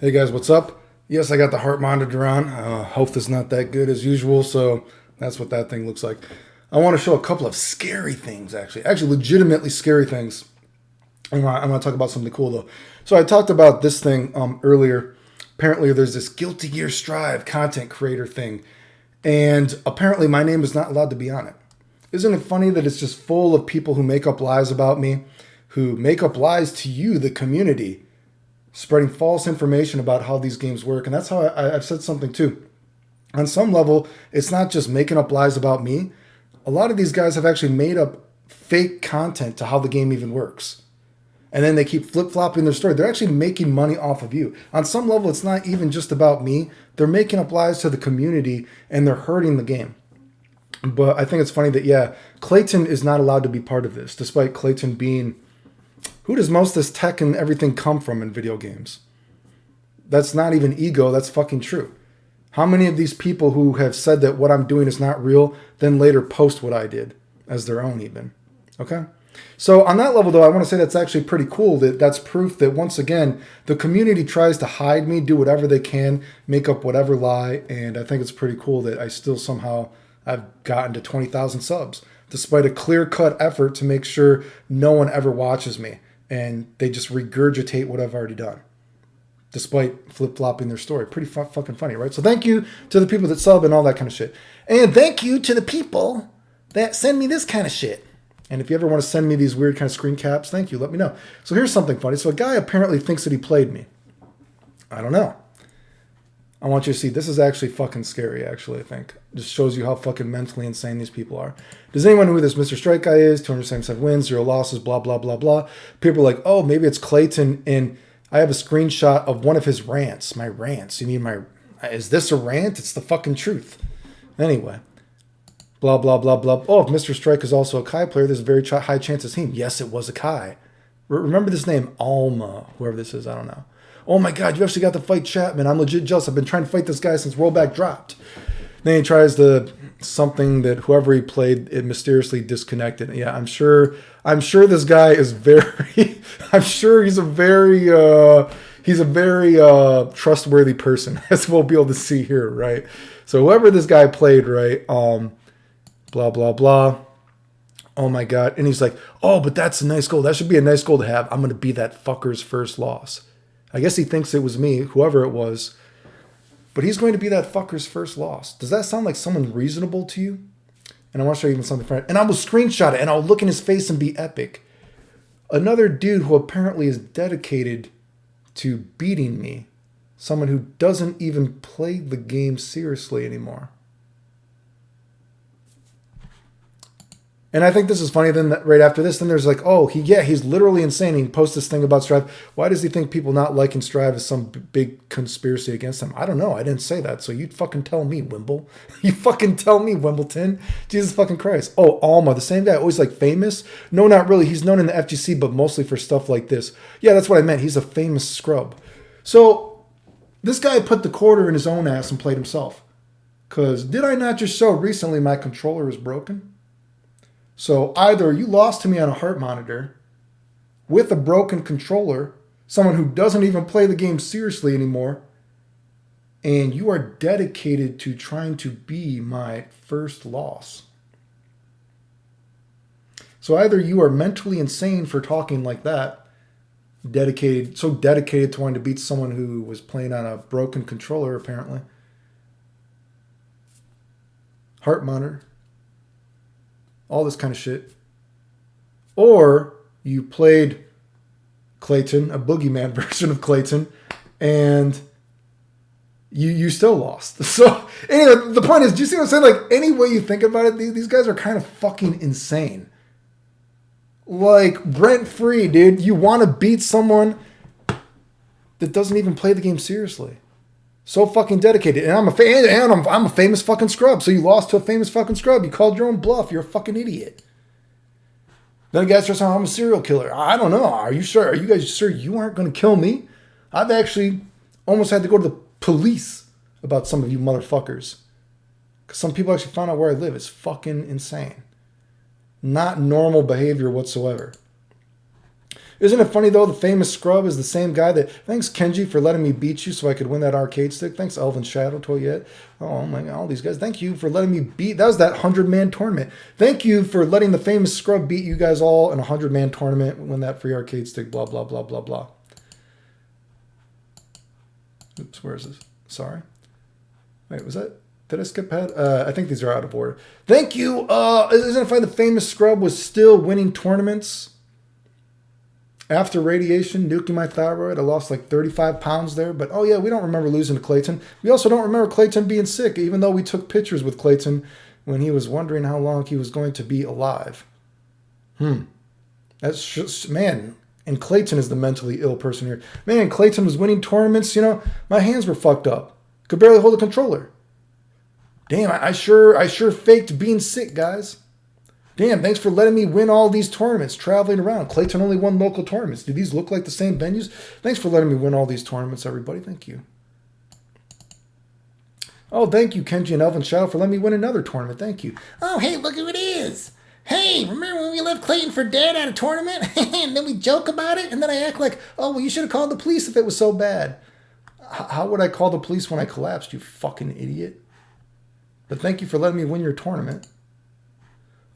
Hey guys, what's up? Yes, I got the heart monitor on. Health is not that good as usual, so that's what that thing looks like. I want to show a couple of scary things, actually legitimately scary things. I'm going to talk about something cool though. So I talked about this thing earlier. Apparently, there's this Guilty Gear Strive content creator thing, and apparently my name is not allowed to be on it. Isn't it funny that it's just full of people who make up lies about me, who make up lies to you, the community, spreading false information about how these games work. And that's how I've said something too. On some level, it's not just making up lies about me. A lot of these guys have actually made up fake content to how the game even works. And then they keep flip-flopping their story. They're actually making money off of you. On some level, it's not even just about me. They're making up lies to the community and they're hurting the game. But I think it's funny that, yeah, Clayton is not allowed to be part of this, despite Clayton being... Who does most of this tech and everything come from in video games? That's not even ego. That's fucking true. How many of these people who have said that what I'm doing is not real, then later post what I did as their own even? Okay? So on that level, though, I want to say that's actually pretty cool. That's proof that, once again, the community tries to hide me, do whatever they can, make up whatever lie, and I think it's pretty cool that I still somehow I've gotten to 20,000 subs, despite a clear-cut effort to make sure no one ever watches me, and they just regurgitate what I've already done, despite flip-flopping their story. Pretty fucking funny, right? So thank you to the people that sub and all that kind of shit. And thank you to the people that send me this kind of shit. And if you ever want to send me these weird kind of screen caps, thank you. Let me know. So here's something funny. So a guy apparently thinks that he played me. I don't know. I want you to see. This is actually fucking scary, actually, I think. Just shows you how fucking mentally insane these people are. Does anyone know who this Mr. Strike guy is? 277 wins, 0 losses, blah, blah, blah, blah. People are like, oh, maybe it's Clayton, and I have a screenshot of one of his rants. My rants. You mean my... Is this a rant? It's the fucking truth. Anyway. Blah, blah, blah, blah. Oh, if Mr. Strike is also a Kai player, there's a very high chance it's him. Yes, it was a Kai. Remember this name, Alma, whoever this is, I don't know. Oh my God, you actually got to fight Chapman. I'm legit jealous. I've been trying to fight this guy since Rollback dropped. Then he tries to something that whoever he played, it mysteriously disconnected. Yeah, I'm sure this guy is very, I'm sure he's a very trustworthy person, as we'll be able to see here, right? So whoever this guy played, right? Blah, blah, blah. Oh my God. And he's like, oh, but that's a nice goal. That should be a nice goal to have. I'm going to be that fucker's first loss. I guess he thinks it was me, whoever it was. But he's going to be that fucker's first loss. Does that sound like someone reasonable to you? And I want to show you even something funny. And I will screenshot it and I'll look in his face and be epic. Another dude who apparently is dedicated to beating me. Someone who doesn't even play the game seriously anymore. And I think this is funny. Then right after this, then there's like, oh, he's literally insane. He posts this thing about Strive. Why does he think people not liking Strive is some big conspiracy against him? I don't know. I didn't say that. So you fucking tell me, Wimble. You fucking tell me, Wimbledon. Jesus fucking Christ. Oh, Alma, the same guy, always like famous. No, not really. He's known in the FGC, but mostly for stuff like this. Yeah, that's what I meant. He's a famous scrub. So this guy put the quarter in his own ass and played himself. Because did I not just show recently my controller is broken? So either you lost to me on a heart monitor with a broken controller, someone who doesn't even play the game seriously anymore, and you are dedicated to trying to be my first loss. So either you are mentally insane for talking like that, so dedicated to wanting to beat someone who was playing on a broken controller apparently. Heart monitor. All this kind of shit. Or you played Clayton, a boogeyman version of Clayton, and you still lost. So anyway, the point is, do you see what I'm saying? Like, any way you think about it, these guys are kind of fucking insane. Like, rent free, dude. You want to beat someone that doesn't even play the game seriously. So fucking dedicated. And I'm a famous fucking scrub. So you lost to a famous fucking scrub. You called your own bluff. You're a fucking idiot. Then a guy starts saying, I'm a serial killer. I don't know. Are you sure? Are you guys sure you aren't going to kill me? I've actually almost had to go to the police about some of you motherfuckers. Because some people actually found out where I live. It's fucking insane. Not normal behavior whatsoever. Isn't it funny, though, the famous scrub is the same guy that, thanks, Kenji, for letting me beat you so I could win that arcade stick. Thanks, Elvin Shadow, Toyette. Oh, my God, all these guys. Thank you for letting me beat. That was that 100-man tournament. Thank you for letting the famous scrub beat you guys all in a 100-man tournament, win that free arcade stick, blah, blah, blah, blah, blah. Oops, where is this? Sorry. Wait, was that? Did I skip ahead? I think these are out of order. Thank you. Isn't it funny the famous scrub was still winning tournaments after radiation, nuking my thyroid? I lost like 35 pounds there. But, oh, yeah, we don't remember losing to Clayton. We also don't remember Clayton being sick, even though we took pictures with Clayton when he was wondering how long he was going to be alive. That's just, man. And Clayton is the mentally ill person here. Man, Clayton was winning tournaments. You know, my hands were fucked up. Could barely hold a controller. Damn, I sure faked being sick, guys. Damn, thanks for letting me win all these tournaments, traveling around. Clayton only won local tournaments. Do these look like the same venues? Thanks for letting me win all these tournaments, everybody. Thank you. Oh, thank you, Kenji and Elvin Shadow, for letting me win another tournament. Thank you. Oh, hey, look who it is. Hey, remember when we left Clayton for dead at a tournament? And then we joke about it? And then I act like, oh, well, you should have called the police if it was so bad. How would I call the police when I collapsed, you fucking idiot? But thank you for letting me win your tournament.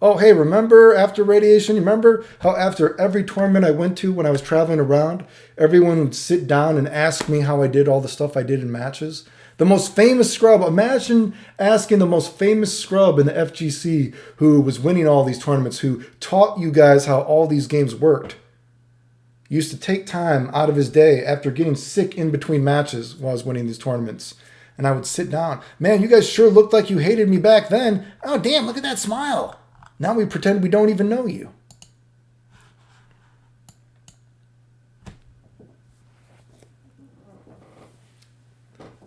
Oh, hey, remember after radiation? Remember how after every tournament I went to when I was traveling around, everyone would sit down and ask me how I did all the stuff I did in matches? The most famous scrub, imagine asking the most famous scrub in the FGC who was winning all these tournaments, who taught you guys how all these games worked. He used to take time out of his day after getting sick in between matches while I was winning these tournaments. And I would sit down. Man, you guys sure looked like you hated me back then. Oh, damn, look at that smile. Now we pretend we don't even know you.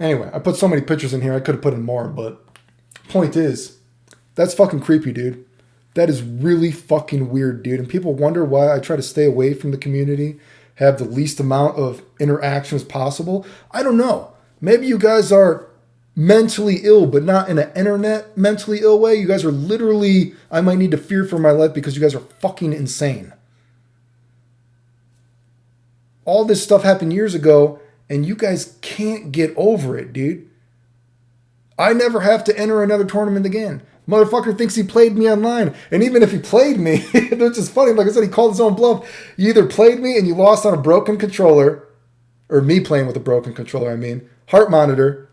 Anyway, I put so many pictures in here, I could have put in more, but point is, that's fucking creepy, dude. That is really fucking weird, dude. And people wonder why I try to stay away from the community, have the least amount of interaction as possible. I don't know. Maybe you guys are mentally ill, but not in an internet mentally ill way. You guys are literally, I might need to fear for my life because you guys are fucking insane. All this stuff happened years ago, and you guys can't get over it, dude. I never have to enter another tournament again. Motherfucker thinks he played me online. And even if he played me, which is funny, like I said, he called his own bluff. You either played me and you lost on a broken controller, or me playing with a broken controller, I mean, heart monitor.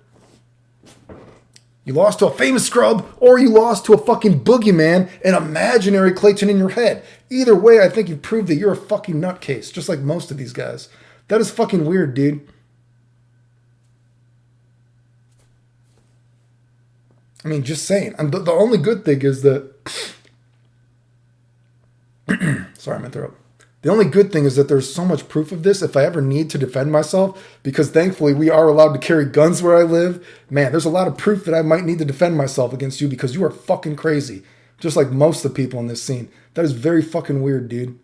You lost to a famous scrub, or you lost to a fucking boogeyman, an imaginary Clayton in your head. Either way, I think you've proved that you're a fucking nutcase, just like most of these guys. That is fucking weird, dude. I mean, just saying. And the only good thing is that... Sorry, my throat. The only good thing is that there's so much proof of this if I ever need to defend myself, because thankfully we are allowed to carry guns where I live. Man, there's a lot of proof that I might need to defend myself against you because you are fucking crazy. Just like most of the people in this scene. That is very fucking weird, dude.